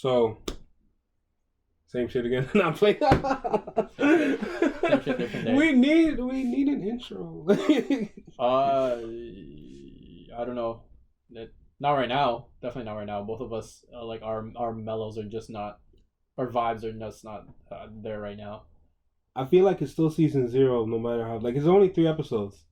So, same shit again. Not playing. Same shit, different day. We need an intro. I don't know. Not right now. Definitely not right now. Both of us, like our mellows are just not, our vibes are just not there right now. I feel like it's still season 0, no matter how. Like, it's only 3 episodes.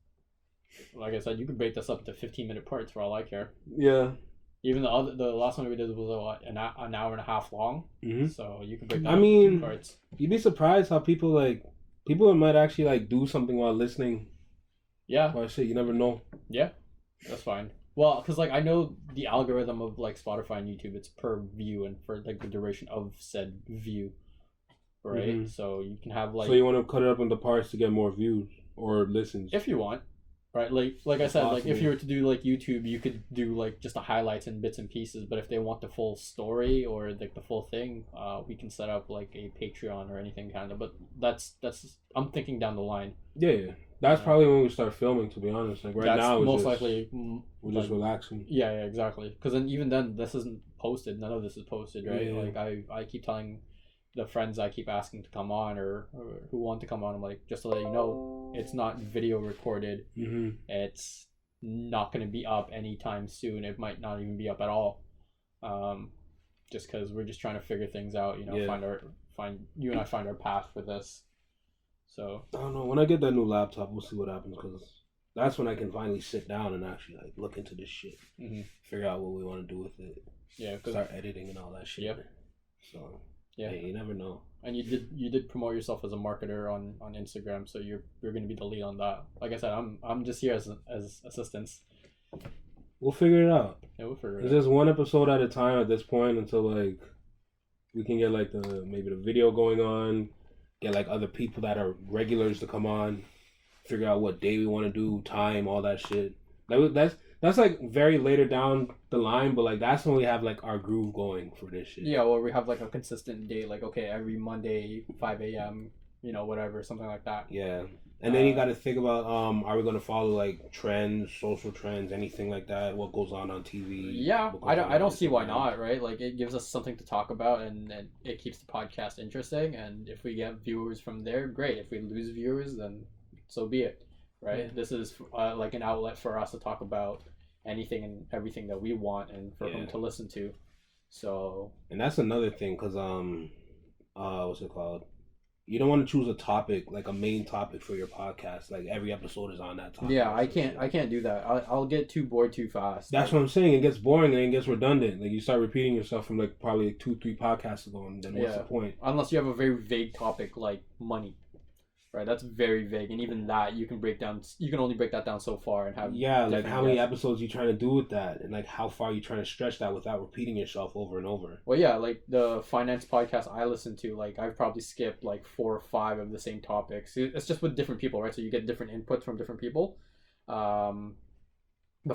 Like I said, you could break this up into 15-minute parts for all I care. Yeah. Even the last one we did was an hour and a half long. Mm-hmm. So you could break that up into 2 parts. You'd be surprised how people might actually like do something while listening. Yeah. Well, shit, you never know. Yeah, that's fine. Well, because like I know the algorithm of like Spotify and YouTube, it's per view and for like the duration of said view, right? Mm-hmm. So you can have like. So you want to cut it up into parts to get more views or listens, if you want, right? Like I said, possible. Like if you were to do like YouTube, you could do like just the highlights and bits and pieces. But if they want the full story or like the full thing, we can set up like a Patreon or anything kind of. But that's I'm thinking down the line. Yeah. That's probably when we start filming, to be honest. Like right now, most likely we're just relaxing. Yeah, exactly. Because then this isn't posted. None of this is posted, right? Yeah. Like I keep telling the friends I keep asking to come on or who want to come on, I'm like, just to let you know, it's not video recorded. Mm-hmm. It's not going to be up anytime soon. It might not even be up at all. Just because we're just trying to figure things out. You know, you and I find our path for this. So I don't know. When I get that new laptop, we'll see what happens, because that's when I can finally sit down and actually like look into this shit, figure out what we want to do with it. Yeah, start editing and all that shit. Yeah. So yeah, hey, you never know. And you did promote yourself as a marketer on Instagram, so you're going to be the lead on that. Like I said, I'm just here as assistants. We'll figure it out. Yeah, we'll figure it out. It's just one episode at a time at this point until like we can get like maybe the video going on. Get like other people that are regulars to come on, figure out what day we want to do, time, all that shit. Like that's like very later down the line, but like that's when we have like our groove going for this shit. Yeah, well, we have like a consistent date, like okay, every Monday 5 a.m. You know, whatever, something like that. Yeah, and then you got to think about are we gonna follow like trends, social trends, anything like that? What goes on TV? Yeah, I don't see why not, right? Like it gives us something to talk about, and it keeps the podcast interesting. And if we get viewers from there, great. If we lose viewers, then so be it, right? Yeah. This is like an outlet for us to talk about anything and everything that we want, and for them to listen to. So, and that's another thing, cause what's it called? You don't want to choose a topic, like a main topic for your podcast. Like every episode is on that topic. Yeah, I can't do that. I'll get too bored too fast. That's what I'm saying. It gets boring and it gets redundant. Like you start repeating yourself from like probably 2-3 podcasts ago, and then what's the point? Unless you have a very vague topic like money, right? That's very vague, and even that you can only break that down so far and have. Yeah, like how many episodes you trying to do with that, and like how far you trying to stretch that without repeating yourself over and over. Well, yeah, like the finance podcast I listen to, like I've probably skipped like 4 or 5 of the same topics. It's just with different people, right? So you get different inputs from different people. But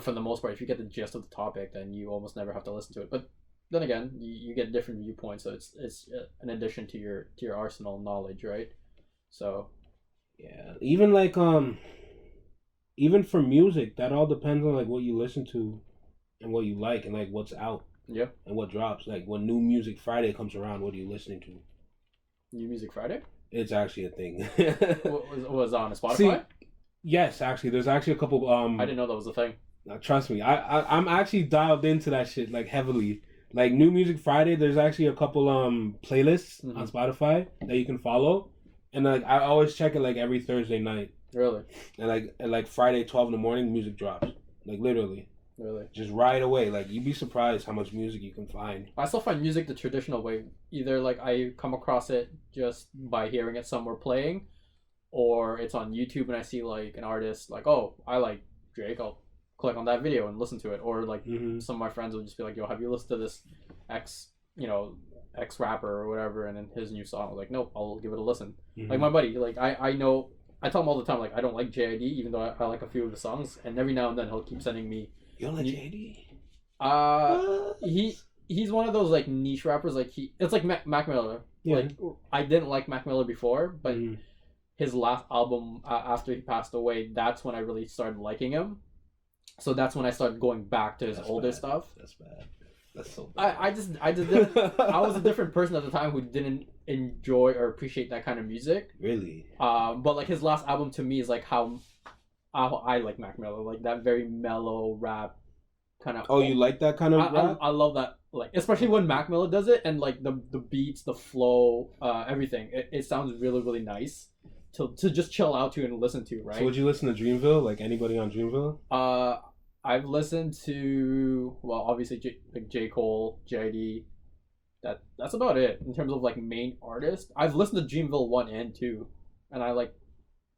for the most part, if you get the gist of the topic, then you almost never have to listen to it. But then again, you get different viewpoints, so it's an addition to your arsenal of knowledge, right? So. Yeah, even like even for music, that all depends on like what you listen to and what you like and like what's out. Yeah. And what drops. Like when New Music Friday comes around, what are you listening to? New Music Friday? It's actually a thing. was on Spotify? See, yes, actually, there's actually a couple. I didn't know that was a thing. Trust me, I'm actually dialed into that shit like heavily. Like New Music Friday, there's actually a couple playlists on Spotify that you can follow. And like I always check it like every Thursday night. Really? And like Friday 12 in the morning, music drops. Like literally. Really? Just right away. Like you'd be surprised how much music you can find. I still find music the traditional way. Either like I come across it just by hearing it somewhere playing, or it's on YouTube and I see like an artist like, oh, I like Drake, I'll click on that video and listen to it. Or like some of my friends will just be like, yo, have you listened to this X rapper or whatever, and then his new song. I was like, nope, I'll give it a listen. Like my buddy, like I know, I tell him all the time, like I don't like JID, even though I like a few of the songs, and every now and then he'll keep sending me. You don't like JID? He's one of those like niche rappers. Like it's like Mac Miller. Yeah. Like I didn't like Mac Miller before, but his last album after he passed away, that's when I really started liking him. So that's when I started going back to his older stuff. That's bad. That's so bad. I just didn't. I was a different person at the time who didn't enjoy or appreciate that kind of music. Really? But like his last album to me is like how I like Mac Miller, like that very mellow rap kind of. Oh, you like that kind of rap? I love that, like especially when Mac Miller does it, and like the beats, the flow, everything. It sounds really really nice to just chill out to and listen to, right? So would you listen to Dreamville? Like anybody on Dreamville? I've listened to, well, obviously J. Cole, JID. That's about it in terms of like main artists. I've listened to Dreamville 1 and 2, and I like,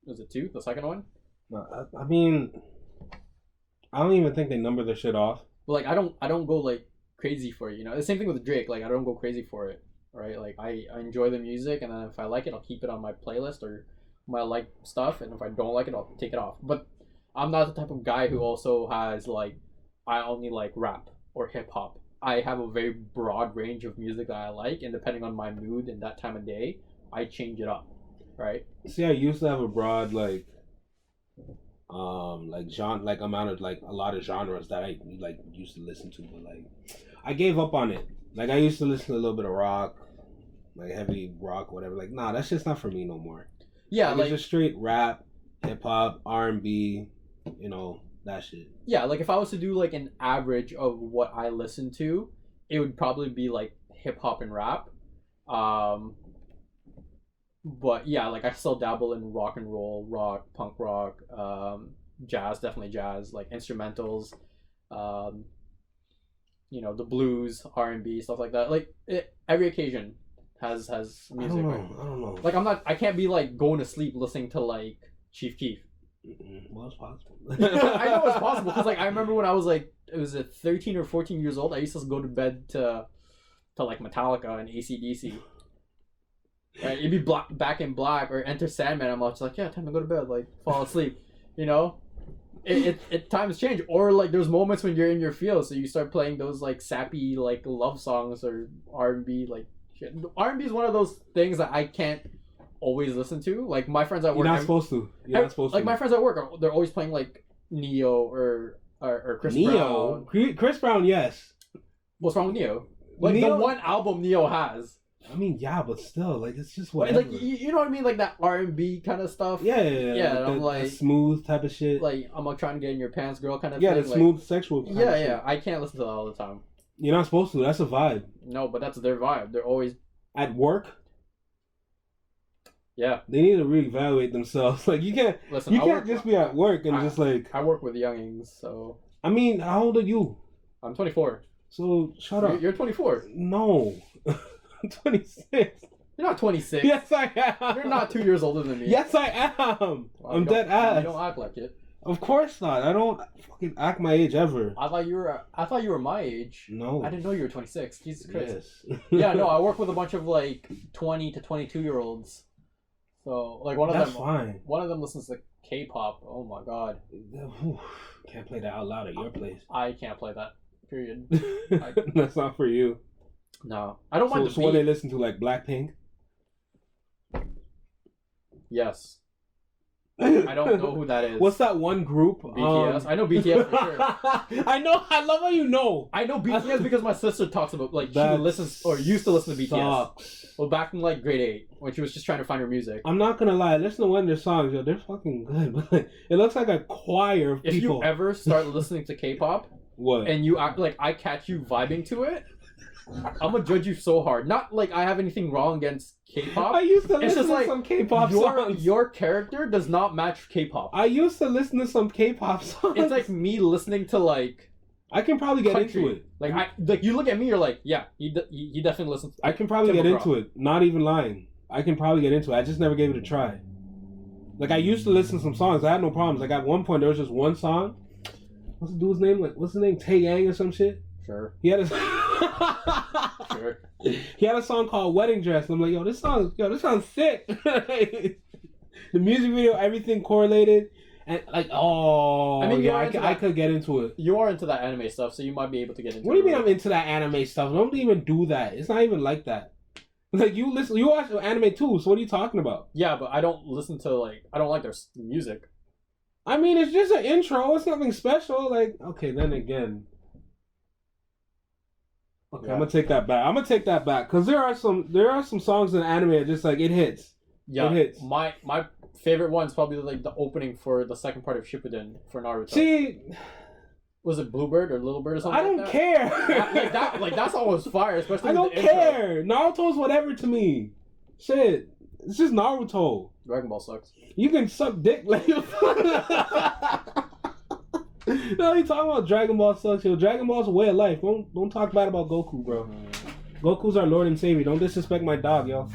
was it 2, the second one? No, I mean, I don't even think they number their shit off. But like I don't go like crazy for it, you know. The same thing with Drake. Like I don't go crazy for it, right? Like I enjoy the music, and then if I like it, I'll keep it on my playlist or my like stuff, and if I don't like it, I'll take it off. But I'm not the type of guy who also has like, I only like rap or hip hop. I have a very broad range of music that I like, and depending on my mood and that time of day, I change it up, right? See, I used to have a broad like genre, like amount of like a lot of genres that I like used to listen to, but like I gave up on it. Like I used to listen to a little bit of rock, like heavy rock, whatever. Like nah, that's just not for me no more. Yeah, like it's just straight rap, hip hop, R&B. You know, that shit. Yeah, like if I was to do like an average of what I listen to, it would probably be like hip hop and rap. But yeah, like I still dabble in rock and roll, rock, punk rock, jazz, definitely jazz, like instrumentals, you know, the blues, R&B, stuff like that. Like every occasion has music. I don't know. Like I can't be like going to sleep listening to like Chief Keef. Well, it's possible. I know it's possible because like I remember when I was like, it was 13 or 14 years old, I used to go to bed to like Metallica and AC/DC. Right? It'd be Back in Black or Enter Sandman. I'm just like, yeah, time to go to bed, like fall asleep. You know, it times change. Or like there's moments when you're in your field, so you start playing those like sappy like love songs or R&B like shit. R&B is one of those things that I can't always listen to. Like my friends at work, You're not supposed to. Like my friends at work, they're always playing like Neo or Chris Brown. Chris Brown, yes. What's wrong with Neo? Like Neo? the one album Neo has. I mean, yeah, but still, like it's just whatever. Like you know what I mean, like that R&B kind of stuff. Yeah. Yeah, I'm like the smooth type of shit. Like I'm like trying to get in your pants, girl, kind of yeah, thing. the like, smooth sexual. Kind of shit. I can't listen to that all the time. You're not supposed to. That's a vibe. No, but that's their vibe. They're always at work. Yeah, they need to reevaluate themselves. Like you can't just be at work and just like. I work with youngins, so. I mean, how old are you? I'm 24. So shut up. You're 24. No, I'm 26. You're not 26. Yes, I am. You're not 2 years older than me. Yes, I am. Well, I'm dead ass. You don't act like it. Of course not. I don't fucking act my age ever. I thought you were my age. No. I didn't know you were 26. Jesus Christ. Yes. Yeah, no, I work with a bunch of like 20 to 22 year olds. So like one of That's them. Fine. One of them listens to K-pop. Oh my god. Can't play that out loud at your place. I can't play that. Period. That's not for you. No, I don't mind the So beat. what they listen to, like Blackpink? Yes. I don't know who that is. What's that one group? BTS. I know BTS for sure. I know. I love how you know. I know BTS because my sister talks about like she listens or used to listen to BTS. Sucks. Well, back in like grade 8 when she was just trying to find her music. I'm not gonna lie. Listen to one of their songs, yo. They're fucking good. But like, it looks like a choir of if people. If you ever start listening to K-pop, what? And you act like I catch you vibing to it, I'm gonna judge you so hard. Not like I have anything wrong against K-pop. I used to listen to like some K-pop songs. Your character does not match K-pop. I used to listen to some K-pop songs. It's like me listening to like. I can probably get country. into it. Like you look at me, you're like, yeah, he definitely listens. I can probably get into it. Not even lying. I can probably get into it. I just never gave it a try. Like I used to listen to some songs. I had no problems. Like at one point there was just one song. What's the dude's name? Like what's his name? Tae Yang or some shit. Sure. He had a sure. He had a song called Wedding Dress. And I'm like, this sounds sick. The music video, everything correlated. And like, I mean, yeah, I could get into it. You are into that anime stuff, so you might be able to get into it. What do you mean I'm into that anime stuff? Don't even do that. It's not even like that. Like you watch anime too, so what are you talking about? Yeah, but I don't listen to I don't like their music. I mean, it's just an intro. It's nothing special. Like, okay, then again. Okay, I'm gonna take that back. Cause there are some songs in anime that just like it hits. Yeah, it hits. My favorite one is probably like the opening for the second part of Shippuden for Naruto. See, was it Bluebird or Little Bird or something? I don't like that? care. Like that song was fire, especially. I don't with the care. Naruto's whatever to me. Shit, it's just Naruto. Dragon Ball sucks. You can suck dick like. No, you talking about Dragon Ball sucks, yo. Dragon Ball's a way of life. Don't talk bad about Goku, bro. Goku's our Lord and Savior. Don't disrespect my dog, yo.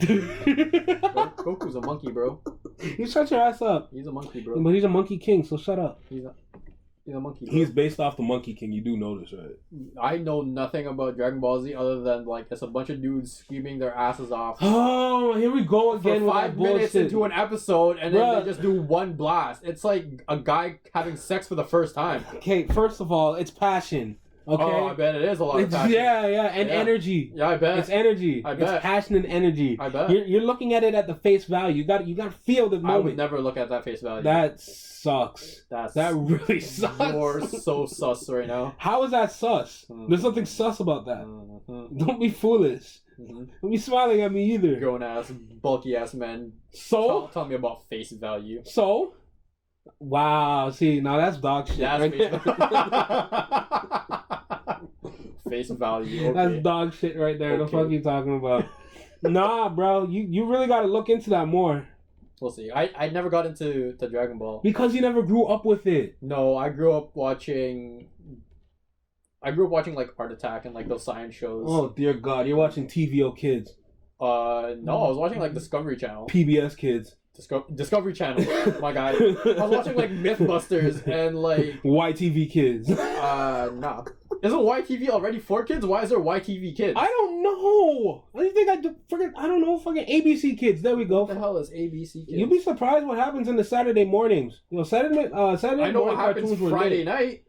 Goku's a monkey, bro. You shut your ass up. He's a monkey, bro. But he's a monkey king, so shut up. He's a monkey, bro. He's based off the Monkey King. You do know this, right? I know nothing about Dragon Ball Z other than like it's a bunch of dudes screaming their asses off. Oh, here we go again for with 5 that minutes bullshit. into an episode, and then they just do one blast. It's like a guy having sex for the first time. Okay, first of all, it's passion. Okay. Oh, I bet it is a lot of passion. Yeah, and energy. Yeah, I bet. It's energy. I bet. It's passion and energy. I bet. You're looking at it at the face value. You got to feel the moment. I would never look at that face value. That sucks. That really sucks. You're so sus right now. How is that sus? There's something sus about that. Don't be foolish. Don't be smiling at me either. Grown ass, bulky ass men. So tell me about face value. So, wow. See, now that's dog shit. That's right face face value. Okay. That's dog shit right there. Okay. The fuck you talking about? Nah, bro. You really got to look into that more. We'll see. I never got into Dragon Ball because you never grew up with it. No, I grew up watching like Art Attack and like those science shows. Oh dear God, you're watching TVO Kids. No, I was watching like Discovery Channel. PBS Kids. Discovery Channel. My guy. I was watching like Mythbusters and like YTV Kids. Nah. Isn't YTV already for kids? Why is there YTV Kids? I don't know. I think I don't know. Fucking ABC Kids. There we go. What the hell is ABC Kids? You'll be surprised what happens in the Saturday mornings. You know, Saturday I know what happens Friday night.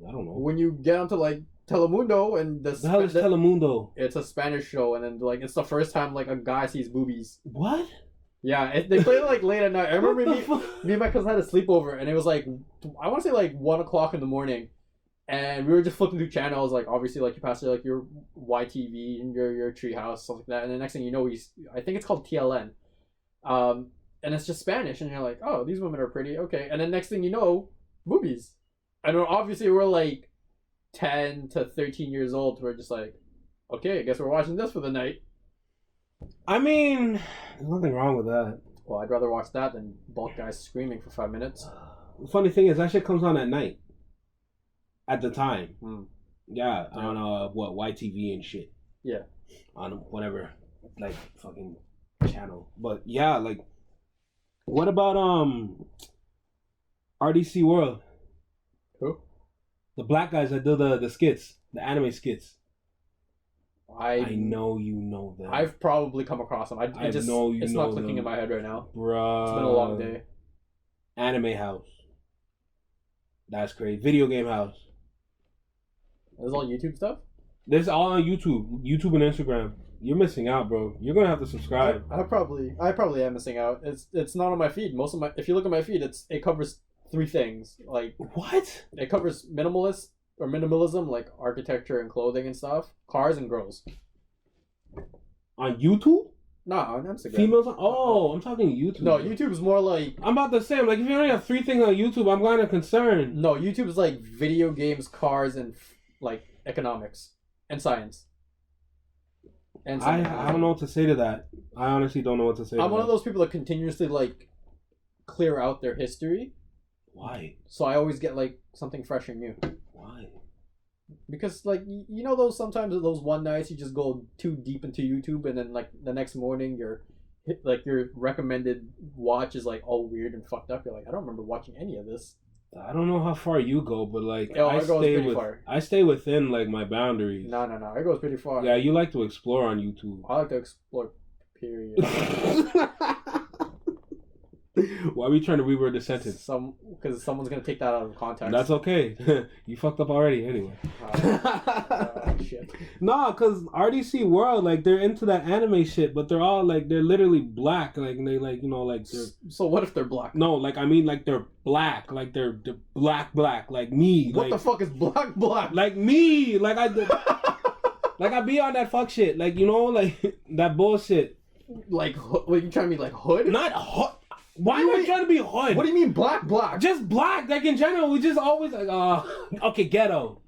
I don't know. When you get onto like Telemundo and the hell is Telemundo? It's a Spanish show, and then like it's the first time like a guy sees boobies. What? Yeah, they play it like late at night. I remember me and my cousin had a sleepover, and it was like I want to say like 1:00 in the morning, and we were just flipping through channels. Like obviously, like you pass like your YTV and your Treehouse stuff like that, and the next thing you know, I think it's called TLN, and it's just Spanish, and you're like, oh, these women are pretty, okay, and then next thing you know, boobies, and obviously we're like 10 to 13 years old. We're just like, okay, I guess we're watching this for the night. I mean, there's nothing wrong with that. Well, I'd rather watch that than bulk guys screaming for 5 minutes. The funny thing is, that shit comes on at night. At the time. Yeah, on YTV and shit. Yeah. On whatever, like, fucking channel. But yeah, like, what about, RDCWorld? Who? The black guys that do the skits, the anime skits. I know you know them. I've probably come across them. It's not clicking in my head right now. Bruh. It's been a long day. Anime House. That's crazy. Video Game House. This is all YouTube stuff? This is all on YouTube. YouTube and Instagram. You're missing out, bro. You're gonna have to subscribe. I probably am missing out. It's not on my feed. If you look at my feed, it covers 3 things. Like what? It covers minimalism, like architecture and clothing and stuff, cars and girls. On YouTube? No, on Instagram. Females? I'm talking YouTube. No, YouTube is more like... I'm about to say, like, if you only have 3 things on YouTube, I'm kind of concerned. No, YouTube is like video games, cars, and like economics and science. And I don't know what to say to that. I honestly don't know what to say. I'm one of those people that continuously like clear out their history. Why? So I always get like something fresh and new. Why? Because like you know those sometimes those one nights you just go too deep into YouTube and then like the next morning your recommended watch is like all weird and fucked up. You're like, I don't remember watching any of this. I don't know how far you go, but like far. I stay within like my boundaries. No, it goes pretty far. Yeah, you like to explore on YouTube. I like to explore. Period. Why are we trying to reword the sentence? Because someone's gonna take that out of context. That's okay. You fucked up already, anyway. Shit. Nah, because RDCWorld, like, they're into that anime shit, but they're all like they're literally black, like, and they like they're. So what if they're black? No, like I mean, like they're black, like they're black, like me. What the fuck is black? Like me, like I. Like I be on that fuck shit. Like you know, like that bullshit. Like, what you trying to be like hood? Not hood. Why am I trying to be hood? What do you mean black? Just black. Like in general, we just always like okay, ghetto.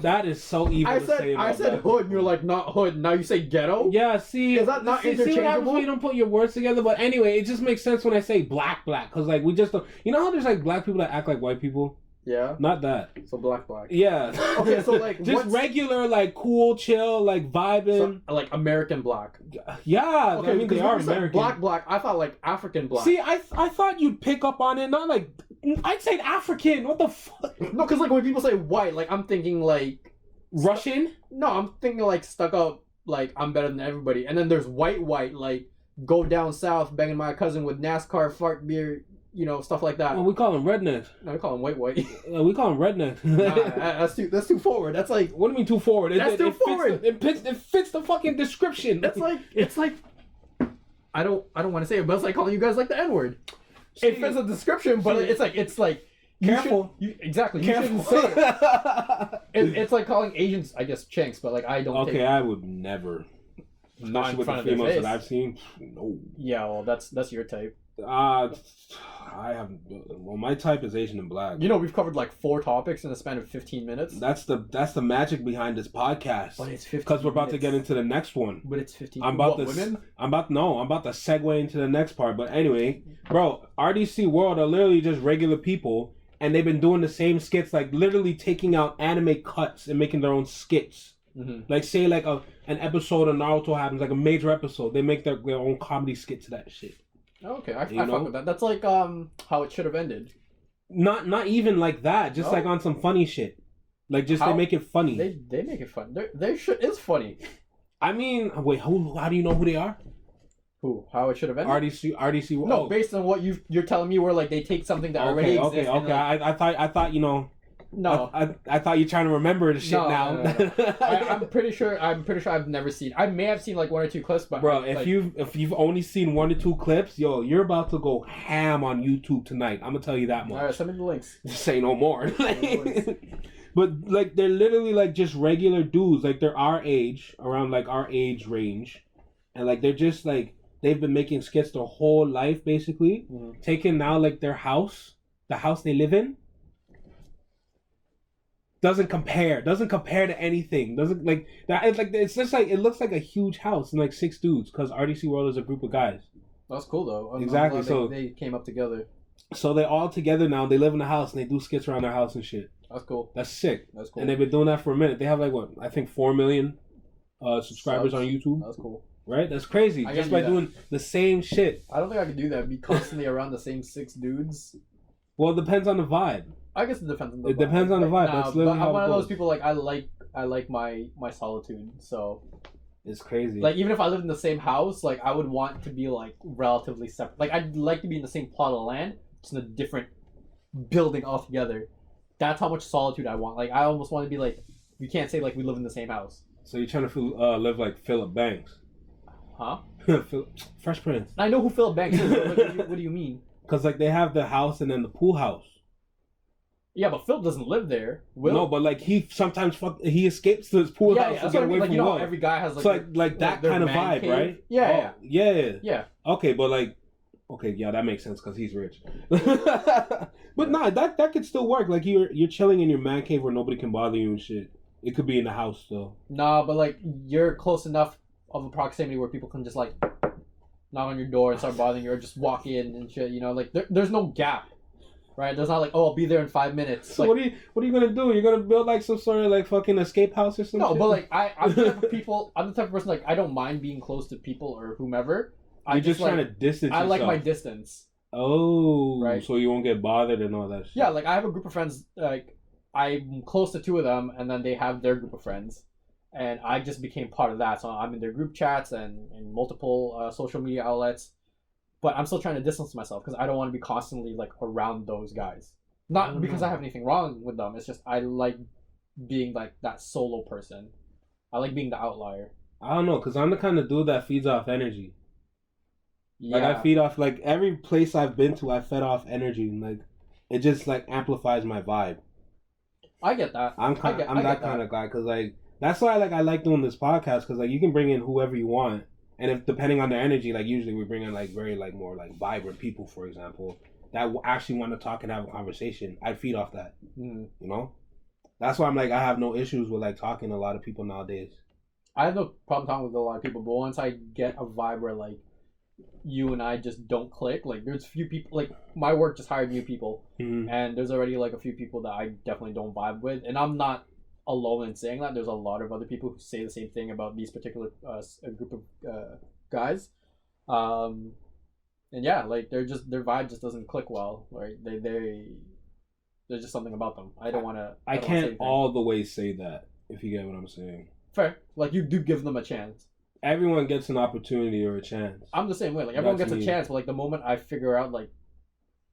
That is so evil to say. I said hood, and you're like not hood. Now you say ghetto. Yeah, see, is that not interchangeable? See what happens when you don't put your words together? But anyway, it just makes sense when I say black, because like we just don't. You know how there's like black people that act like white people. Yeah. Not that. So black. Yeah. Okay, so like just regular, like cool, chill, like vibing. So, like American black. Yeah. Okay, I mean they are American. Black. I thought like African black. See, I thought you'd pick up on it. Not like I'd say African. What the fuck? No, because like when people say white, like I'm thinking like Russian. No, I'm thinking like stuck up. Like I'm better than everybody. And then there's white, like go down south, banging my cousin with NASCAR, fart beer. You know, stuff like that. Well, we call them rednecks. No, we call them white. We call them rednecks. Nah, that's too forward. That's like. What do you mean too forward? That's too forward. It fits the fucking description. That's like it's like. I don't want to say it, but it's like calling you guys like the N-word. It fits the description, but it's like. Careful. Exactly. Careful. You shouldn't say it. It's like calling Asians, I guess, chinks, but like I don't. Okay, I would never. Not in with front the of their females face. that I've seen. No. Yeah, well, that's your type. I have. Well, my type is Asian and black. You know, we've covered like 4 topics in a span of 15 minutes. That's the magic behind this podcast. But it's 15. Because we're about to get into the next one. But it's 15. I'm about women? I'm about to segue into the next part. But anyway, bro, RDCWorld are literally just regular people, and they've been doing the same skits, like literally taking out anime cuts and making their own skits. Mm-hmm. Like say like an episode of Naruto happens, like a major episode, they make their own comedy skit to that shit. Okay, I fuck with that. That's like how it should have ended. Not even like that. Just like on some funny shit. Like just they make it funny. They make it fun. Their shit is funny. I mean, wait, how do you know who they are? Who? How it should have ended? RDC. No, based on what you're telling me, where like they take something that already exists. Okay. Like, I thought you know. No, I thought you're trying to remember the shit now. No. I'm pretty sure I've never seen. I may have seen like 1 or 2 clips, but bro, if you've only seen 1 or 2 clips, yo, you're about to go ham on YouTube tonight. I'm gonna tell you that much. All right, send me the links. Say no more. But like they're literally like just regular dudes, like they're our age, around like our age range, and like they're just like they've been making skits their whole life basically, taking now like their house, the house they live in. Doesn't compare to anything. Doesn't like that. It's like it's just like it looks like a huge house and like 6 dudes because RDCWorld is a group of guys. That's cool though. Exactly. So they came up together. So they're all together now. They live in the house and they do skits around their house and shit. That's cool. That's sick. That's cool. And they've been doing that for a minute. They have like what I think 4 million subscribers on YouTube. That's cool. Right? That's crazy. Just by doing the same shit. I don't think I could do that. Be constantly around the same 6 dudes. Well, it depends on the vibe. I guess it depends on the vibe. It depends on the vibe. That's literally how I'm one of goes. those people like I like my solitude. So it's crazy. Like even if I lived in the same house, like I would want to be like relatively separate. Like I'd like to be in the same plot of land, just in a different building altogether. That's how much solitude I want. Like I almost want to be like, you can't say like we live in the same house. So you're trying to live like Philip Banks? Huh? Fresh Prince. I know who Philip Banks is. What do you mean? Because like they have the house and then the pool house. Yeah, but Phil doesn't live there. Will? No, but like he sometimes he escapes to his pool house to get away from Will. Every guy has like so like that kind of vibe, cave. right? Yeah, yeah. Okay, but like, yeah, that makes sense because he's rich. But nah, that could still work. Like you're chilling in your man cave where nobody can bother you and shit. It could be in the house still. Nah, but like you're close enough of a proximity where people can just like knock on your door and start bothering you, or just walk in and shit. You know, like there's no gap. Right, there's not like, oh, I'll be there in 5 minutes. So like, what are you gonna do? You're gonna build like some sort of like fucking escape house or something? No, but like I'm the type of people. I'm the type of person like I don't mind being close to people or whomever. You're just trying to distance yourself. I like my distance. Oh, right. So you won't get bothered and all that shit. Yeah, like I have a group of friends. Like I'm close to 2 of them, and then they have their group of friends, and I just became part of that. So I'm in their group chats and in multiple social media outlets. But I'm still trying to distance myself because I don't want to be constantly like around those guys. Not because I have anything wrong with them. It's just I like being like that solo person. I like being the outlier. I don't know, because I'm the kind of dude that feeds off energy. Yeah. Like I feed off like every place I've been to, I fed off energy, and like it just like amplifies my vibe. I get that. I'm that kind of guy because like That's why like I like doing this podcast because like you can bring in whoever you want, and if depending on their energy, like usually we bring in like very like more like vibrant people, for example, that actually want to talk and have a conversation. I'd feed off that, you know. That's why I'm like I have no issues with like talking to a lot of people nowadays. I have no problem talking with a lot of people, but once I get a vibe where like you and I just don't click, like there's a few people, like my work just hired new people, and there's already like a few people that I definitely don't vibe with, and I'm not alone in saying that. There's a lot of other people who say the same thing about these particular group of guys, and yeah, like their vibe just doesn't click well, right? There's just something about them. I don't want to. I can't all the way say that, if you get what I'm saying. Fair, like you do give them a chance. Everyone gets an opportunity or a chance. I'm the same way. Like everyone gets a chance, but like the moment I figure out like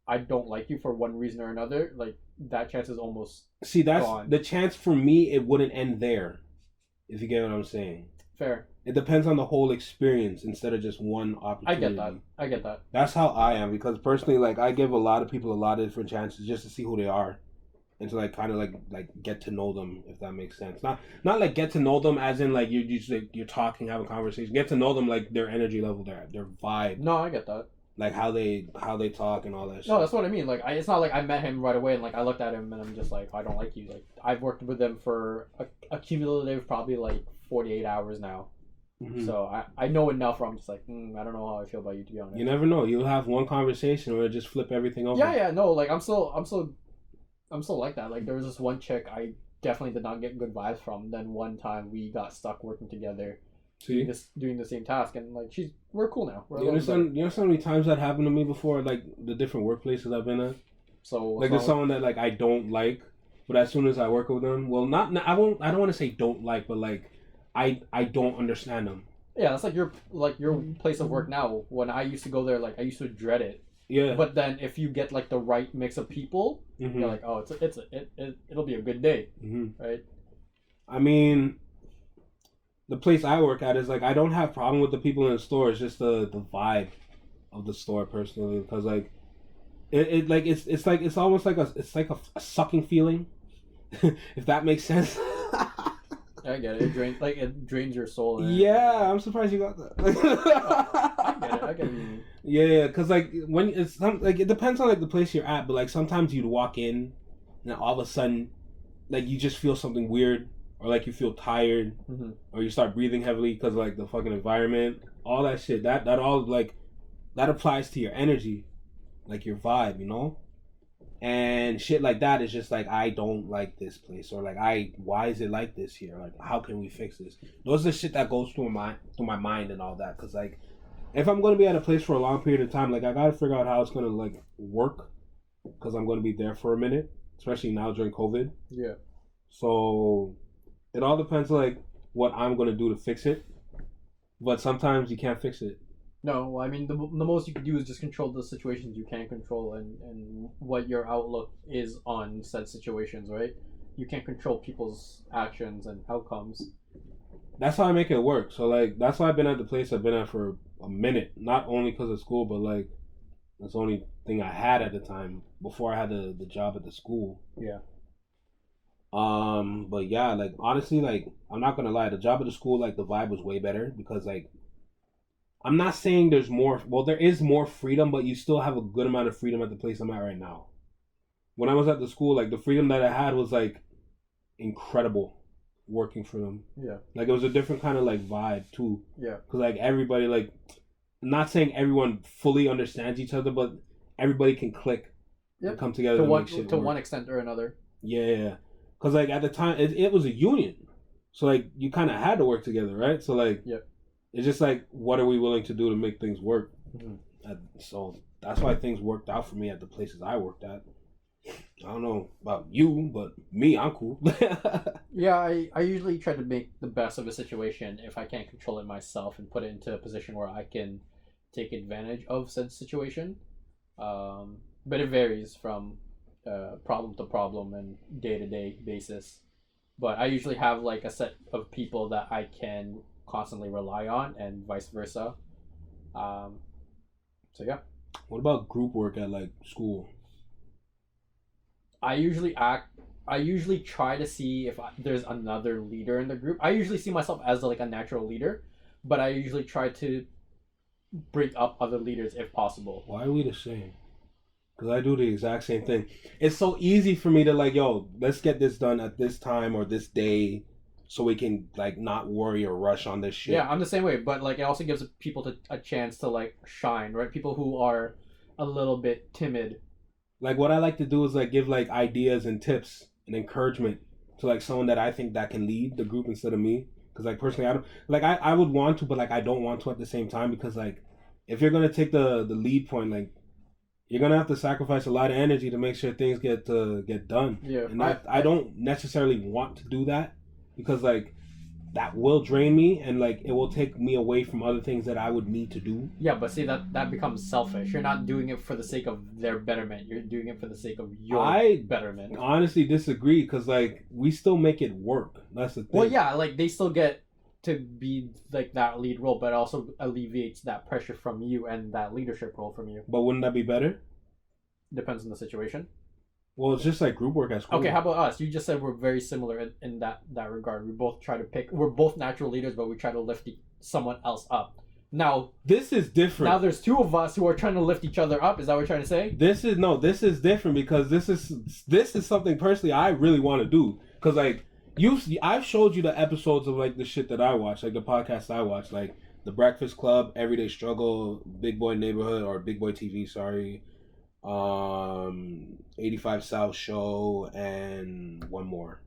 I don't like you for one reason or another, like that chance is almost gone. The chance for me. It wouldn't end there, if you get what I'm saying. Fair. It depends on the whole experience instead of just one opportunity. I get that. That's how I am because personally, like I give a lot of people a lot of different chances just to see who they are. And to like kind of like get to know them, if that makes sense. Not like get to know them as in like you're talking, have a conversation. Get to know them like their energy level, their vibe. No, I get that. Like how they talk and all that shit. No, that's what I mean. Like it's not like I met him right away and like I looked at him and I'm just like I don't like you. Like I've worked with them for a cumulative probably like 48 hours now. So I know enough where I'm just like I don't know how I feel about you, to be honest. You never know. You'll have one conversation where it just flip everything over. Yeah, no. Like I'm still like that. Like there was this one chick I definitely did not get good vibes from. Then one time we got stuck working together, doing the same task, and like we're cool now. You know so many times that happened to me before, like the different workplaces I've been at. So like there's someone that like I don't like, but as soon as I work with them, well, I don't want to say don't like, but like I don't understand them. Yeah, that's like your place of work now. When I used to go there, like I used to dread it. Yeah. But then if you get like the right mix of people, you're like, oh, it'll be a good day, right? I mean, the place I work at is like I don't have problem with the people in the store. It's just the vibe of the store personally, because like it's almost like a sucking feeling, if that makes sense. I get it. It drains your soul. Yeah, I'm surprised you got that. I get it. Yeah, because like when it's like it depends on like the place you're at, but like sometimes you'd walk in, and all of a sudden, like you just feel something weird, or like you feel tired, or you start breathing heavily because like the fucking environment, all that shit. That all like that applies to your energy, like your vibe, you know. And shit like that is just like I don't like this place, or like why is it like this here? Like how can we fix this? Those are the shit that goes through my mind and all that. Cause like if I'm gonna be at a place for a long period of time, like I gotta figure out how it's gonna like work, cause I'm gonna be there for a minute, especially now during COVID. Yeah. So it all depends like what I'm gonna do to fix it, but sometimes you can't fix it. No, I mean the most you can do is just control the situations you can control and what your outlook is on said situations, right? You can't control people's actions and outcomes. That's how I make it work. So like that's why I've been at the place I've been at for a minute. Not only because of school, but like that's the only thing I had at the time before I had the job at the school. Yeah. But yeah, like honestly, like I'm not gonna lie, the job at the school, like the vibe was way better because like I'm not saying there's more. Well, there is more freedom, but you still have a good amount of freedom at the place I'm at right now. When I was at the school, like the freedom that I had was like incredible working for them. Yeah. Like it was a different kind of like vibe too. Yeah. Because like everybody, like, I'm not saying everyone fully understands each other, but everybody can click and come together to work. one extent or another. Yeah. Because like at the time, it was a union. So like you kind of had to work together, right? So like. Yeah. It's just like, what are we willing to do to make things work? So that's why things worked out for me at the places I worked at. I don't know about you, but me, I'm cool. Yeah, I usually try to make the best of a situation if I can't control it myself and put it into a position where I can take advantage of said situation. But it varies from problem to problem and day-to-day basis. But I usually have like a set of people that I can constantly rely on and vice versa. So yeah. What about group work at like school? I usually act I usually try to see if there's another leader in the group. I usually see myself as like a natural leader, but I usually try to bring up other leaders if possible. Why are we the same? Because I do the exact same thing. It's so easy for me to like, yo, let's get this done at this time or this day, so we can like not worry or rush on this shit. Yeah, I'm the same way, but like it also gives people a chance to like shine, right? People who are a little bit timid. Like what I like to do is like give like ideas and tips and encouragement to like someone that I think that can lead the group instead of me. Because like personally, I don't like I would want to, but like I don't want to at the same time, because like if you're gonna take the lead point, like you're gonna have to sacrifice a lot of energy to make sure things get done. Yeah, and I don't necessarily want to do that, because like that will drain me and like it will take me away from other things that I would need to do. Yeah, but see that becomes selfish. You're not doing it for the sake of their betterment. You're doing it for the sake of your betterment. Honestly disagree, because like we still make it work. That's the thing. Well, yeah, like they still get to be like that lead role, but it also alleviates that pressure from you and that leadership role from you. But wouldn't that be better? Depends on the situation. Well, it's just like group work at school. Okay, how about us? You just said we're very similar in that regard. We both try to we're both natural leaders, but we try to lift someone else up. Now, this is different. Now there's two of us who are trying to lift each other up. Is that what you're trying to say? This is different, because this is something personally I really want to do. Because like I've showed you the episodes of like the shit that I watch, like the podcasts I watch, like The Breakfast Club, Everyday Struggle, Big Boy Neighborhood, or Big Boy TV, sorry. 85 South Show, and one more.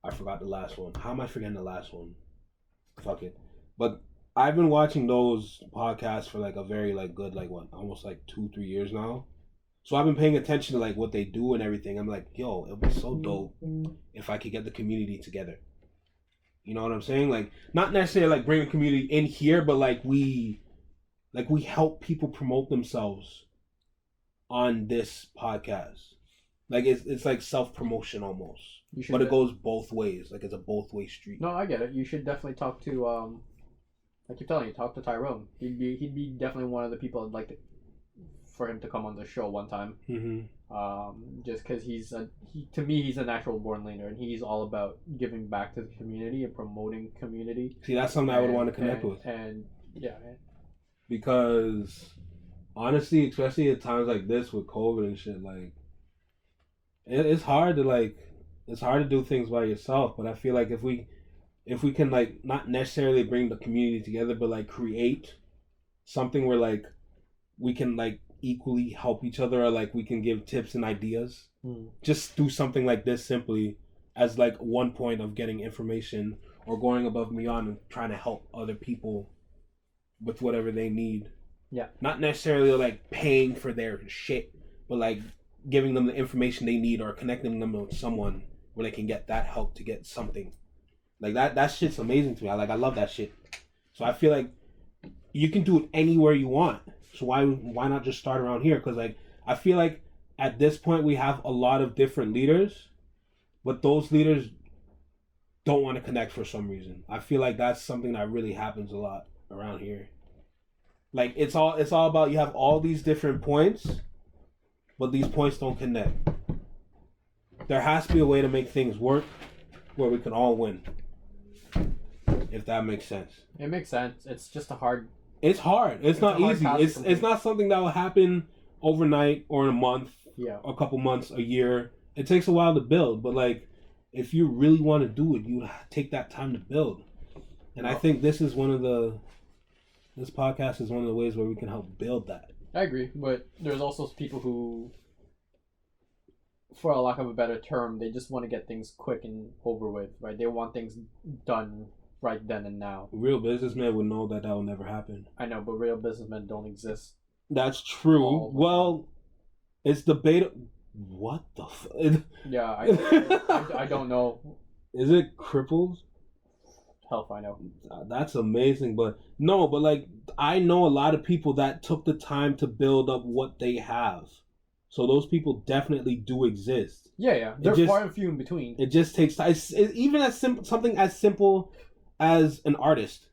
I forgot the last one. How am I forgetting the last one? Fuck it. But I've been watching those podcasts for like a very like good like what, almost like 2-3 years now. So I've been paying attention to like what they do and everything. I'm like, yo, it would be so dope if I could get the community together. You know what I'm saying? Like not necessarily like bring a community in here, but like we help people promote themselves on this podcast. Like it's like self-promotion almost, but it goes both ways. Like it's a both way street. No, I get it. You should definitely talk to I keep telling you, talk to Tyrone. He'd be definitely one of the people I'd like for him to come on the show one time. Just because he's a natural born leader, and he's all about giving back to the community and promoting community. See, that's something I would want to connect with. And yeah, because honestly, especially at times like this with COVID and shit, like it's hard to do things by yourself. But I feel like if we can like not necessarily bring the community together, but like create something where like we can like equally help each other, or like we can give tips and ideas, just do something like this simply as like one point of getting information or going above and beyond and trying to help other people with whatever they need. Yeah. Not necessarily like paying for their shit, but like giving them the information they need or connecting them with someone where they can get that help to get something. Like that shit's amazing to me. I love that shit. So I feel like you can do it anywhere you want. So why not just start around here? Because like I feel like at this point we have a lot of different leaders, but those leaders don't want to connect for some reason. I feel like that's something that really happens a lot around here. Like it's all about, you have all these different points, but these points don't connect. There has to be a way to make things work where we can all win. If that makes sense. It makes sense. It's just a hard. It's hard. It's not easy. It's not something that will happen overnight or in a month. Yeah. A couple months, a year. It takes a while to build, but like if you really want to do it, you take that time to build. And I think this podcast is one of the ways where we can help build that. I agree, but there's also people who, for a lack of a better term, they just want to get things quick and over with, right? They want things done right then and now. Real businessmen would know that will never happen. I know, but real businessmen don't exist. That's true. Well, it's debatable. What the fuck? Yeah, I don't know. Is it cripples? Hell if I know. That's amazing, but like I know a lot of people that took the time to build up what they have. So those people definitely do exist. Yeah. They're far and few in between. It just takes time. Even as something as simple as an artist.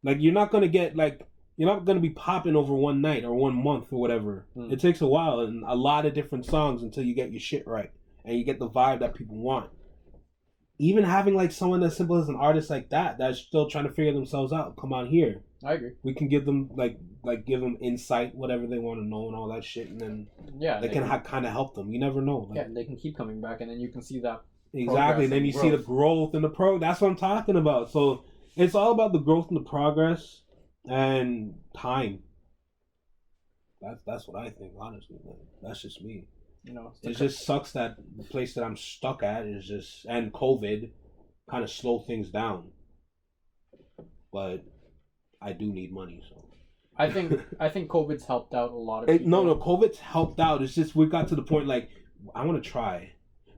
Like you're not gonna be popping over one night or 1 month or whatever. It takes a while and a lot of different songs until you get your shit right. and you get the vibe that people want. Even having like someone as simple as an artist like that's still trying to figure themselves out, come on here. I agree. We can give them like give them insight, whatever they want to know, and all that shit, and then they can kind of help them. You never know. Like, and they can keep coming back, and then you can see that exactly. And then you see the growth in the pro. That's what I'm talking about. So it's all about the growth and the progress and time. That's what I think, honestly. Man. That's just me. It just sucks that the place that I'm stuck at is just, and COVID kind of slow things down. But I do need money, so I think COVID's helped out a lot of people. No, COVID's helped out. It's just we got to the point like I want to try,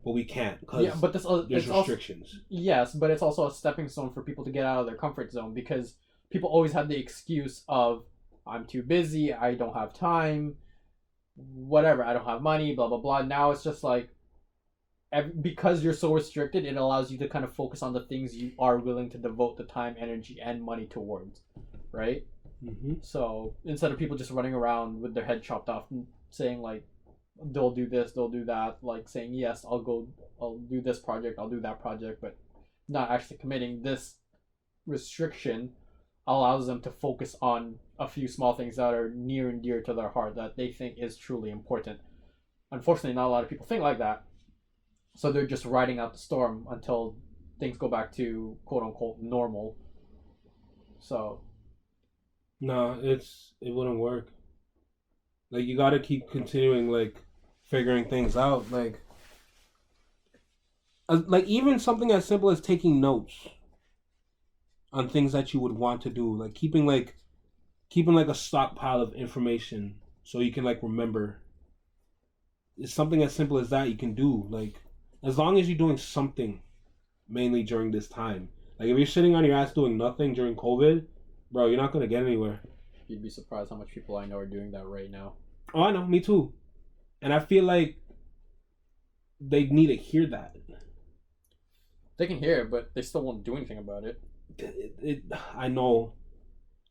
but we can't because there's restrictions. Also, yes, but it's also a stepping stone for people to get out of their comfort zone because people always had the excuse of I'm too busy, I don't have time, whatever, I don't have money, blah blah blah. Now it's just like because you're so restricted, it allows you to kind of focus on the things you are willing to devote the time, energy, and money towards, right? Mm-hmm. So instead of people just running around with their head chopped off and saying like they'll do this, they'll do that, like saying yes, I'll do this project, I'll do that project, but not actually committing, this restriction allows them to focus on a few small things that are near and dear to their heart that they think is truly important. Unfortunately, not a lot of people think like that. So they're just riding out the storm until things go back to quote unquote normal. So no, it wouldn't work. Like you gotta keep continuing like figuring things out. Like even something as simple as taking notes on things that you would want to do. Like keeping a stockpile of information so you can like remember. It's something as simple as that you can do. Like as long as you're doing something, mainly during this time. Like if you're sitting on your ass doing nothing during COVID, bro, you're not gonna get anywhere. You'd be surprised how much people I know are doing that right now. Oh, I know, me too. And I feel like they need to hear that. They can hear it, but they still won't do anything about it. I know.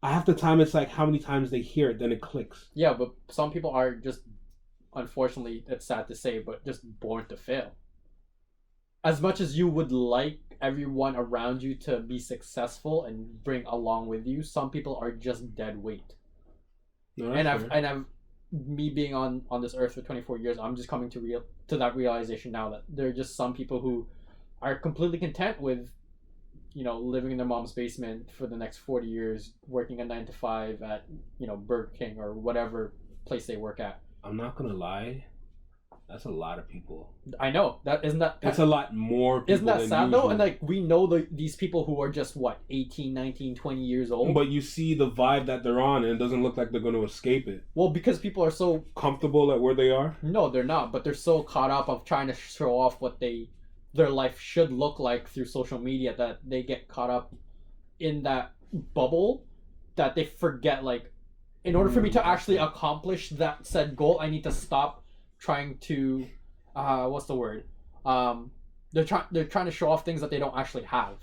Half the time it's like how many times they hear it, then it clicks. Yeah, but some people are just, unfortunately, it's sad to say, but just born to fail. As much as you would like everyone around you to be successful and bring along with you, some people are just dead weight. No, I've me being on this earth for 24 years, I'm just coming to that realization now that there are just some people who are completely content with, living in their mom's basement for the next 40 years, working a 9 to 5 at, Burger King or whatever place they work at. I'm not gonna lie. That's a lot of people. I know. It's a lot more people. Isn't that sad usual. Though? And like we know these people who are just 18, 19, 20 years old. But you see the vibe that they're on and it doesn't look like they're going to escape it. Well, because people are so comfortable at where they are? No, they're not, but they're so caught up of trying to show off what their life should look like through social media that they get caught up in that bubble that they forget like in order for me to actually accomplish that said goal, I need to stop trying to what's the word? They're trying to show off things that they don't actually have.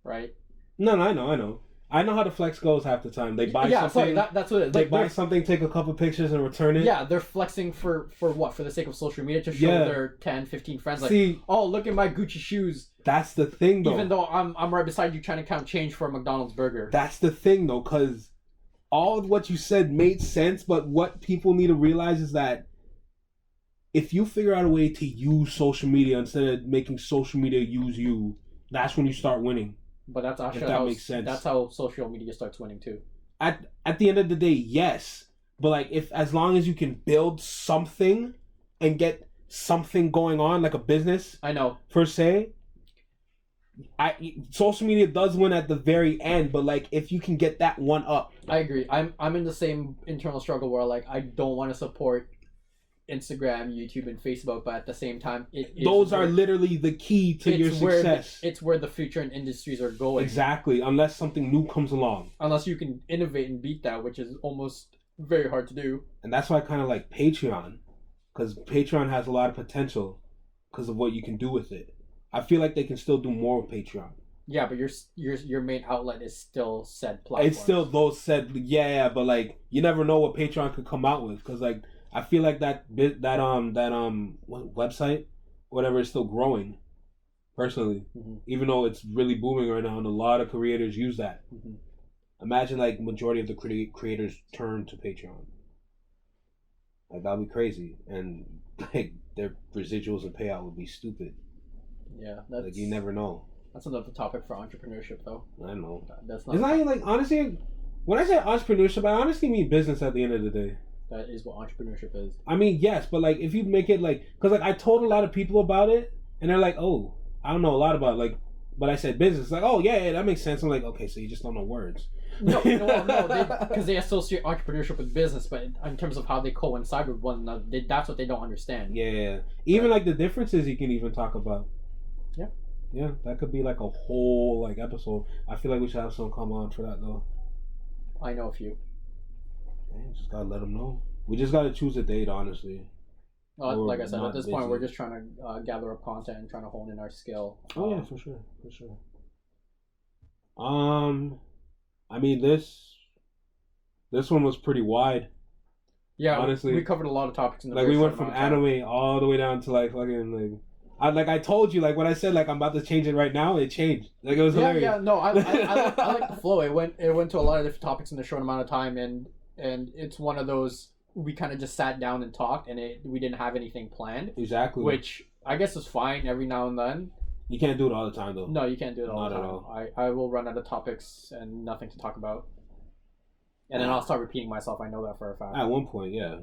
Right? No, I know. I know how the flex goes half the time. They buy something. Sorry, that's what it is. They buy something, take a couple pictures, and return it. Yeah, they're flexing for what? For the sake of social media to show their 10, 15 friends. Like, oh, look at my Gucci shoes. That's the thing, though. Even though I'm right beside you trying to count change for a McDonald's burger. That's the thing, though, because all of what you said made sense, but what people need to realize is that if you figure out a way to use social media instead of making social media use you, that's when you start winning. But that's actually makes sense. That's how social media starts winning too. At the end of the day, yes. But like as long as you can build something and get something going on, like a business, I know, per se, social media does win at the very end, but like if you can get that one up. I agree. I'm in the same internal struggle where like I don't want to support Instagram, YouTube, and Facebook, but at the same time, those are literally the key to your success. It's where the future and industries are going. Exactly, unless something new comes along. Unless you can innovate and beat that, which is almost very hard to do. And that's why I kind of like Patreon, because Patreon has a lot of potential because of what you can do with it. I feel like they can still do more with Patreon. Yeah, but your main outlet is still said platform. It's still those said, but like you never know what Patreon could come out with, because like. I feel like that what website whatever is still growing. Personally, even though it's really booming right now, and a lot of creators use that. Imagine like majority of the creators turn to Patreon. Like that'd be crazy, and like their residuals and payout would be stupid. Yeah, that's like you never know. That's another topic for entrepreneurship, though. I know. That's not. It's not even like honestly. When I say entrepreneurship, I honestly mean business at the end of the day. That is what entrepreneurship is. I mean, yes, but like if you make it like, because like I told a lot of people about it, and they're like, "Oh, I don't know a lot about it." Like, but I said business. Like, oh yeah, that makes sense. I'm like, okay, so you just don't know words. No, because they associate entrepreneurship with business, but in terms of how they coincide with one another, that's what they don't understand. Yeah, even like the differences you can even talk about. Yeah, yeah, that could be like a whole like episode. I feel like we should have someone come on for that though. I know a few. Man, just gotta let them know. We just gotta choose a date, honestly. Like I said, at this point, we're just trying to gather up content and trying to hone in our skill. Oh yeah, for sure. I mean this one was pretty wide. Yeah, honestly, we covered a lot of topics in the like we went from anime all the way down to like fucking like I told you, like when I said like I'm about to change it right now, it changed. Like it was hilarious. Yeah, no, I like the flow. It went to a lot of different topics in a short amount of time, and it's one of those we kind of just sat down and talked, and we didn't have anything planned. Exactly. Which I guess is fine every now and then. You can't do it all the time though. No, you can't do it all the time. Not at all. I will run out of topics and nothing to talk about, and then I'll start repeating myself. I know that for a fact. At one point, yeah.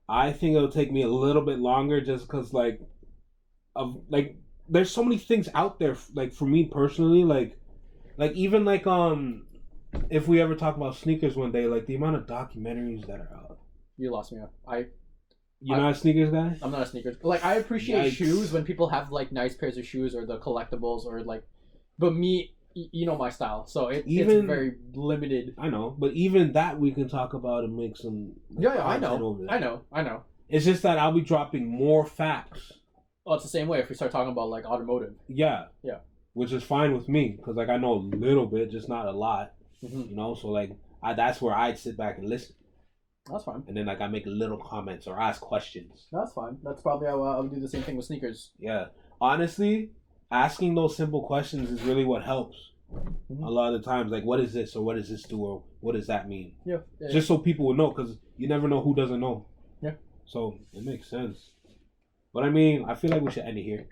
I think it'll take me a little bit longer, just because like there's so many things out there. Like for me personally, like even like if we ever talk about sneakers one day, like the amount of documentaries that are out. You lost me. You're not a sneakers guy? I'm not a sneakers. Like I appreciate Yikes. shoes when people have like nice pairs of shoes or the collectibles or like, but me, you know my style, so it's very limited. I know, but even that we can talk about and make some. Like, I know. It's just that I'll be dropping more facts. Oh, it's the same way if we start talking about like automotive. Yeah. Which is fine with me because like I know a little bit, just not a lot. You know, so like that's where I'd sit back and listen. That's fine. And then like I make little comments or ask questions. That's fine. That's probably how I would do the same thing with sneakers. Yeah, honestly, asking those simple questions is really what helps. A lot of the times, like what is this or what does this do or what does that mean? Yeah. Just so people will know, because you never know who doesn't know. Yeah. So it makes sense. But I mean, I feel like we should end it here.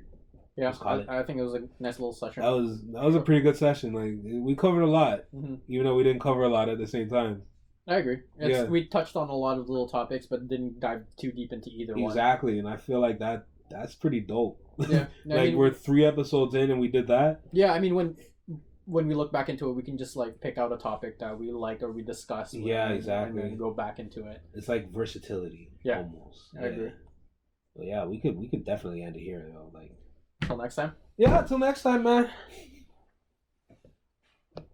Yeah, I think it was a nice little session. That was a pretty good session. Like we covered a lot, even though we didn't cover a lot at the same time. I agree. We touched on a lot of little topics, but didn't dive too deep into either one. Exactly, and I feel like that's pretty dope. Yeah, we're 3 episodes in and we did that. Yeah, I mean when we look back into it, we can just like pick out a topic that we liked or we discussed. Yeah, exactly. And then go back into it. It's like versatility. Yeah, almost. I agree. But yeah, we could definitely end it here though. Like, until next time. Yeah, until next time, man.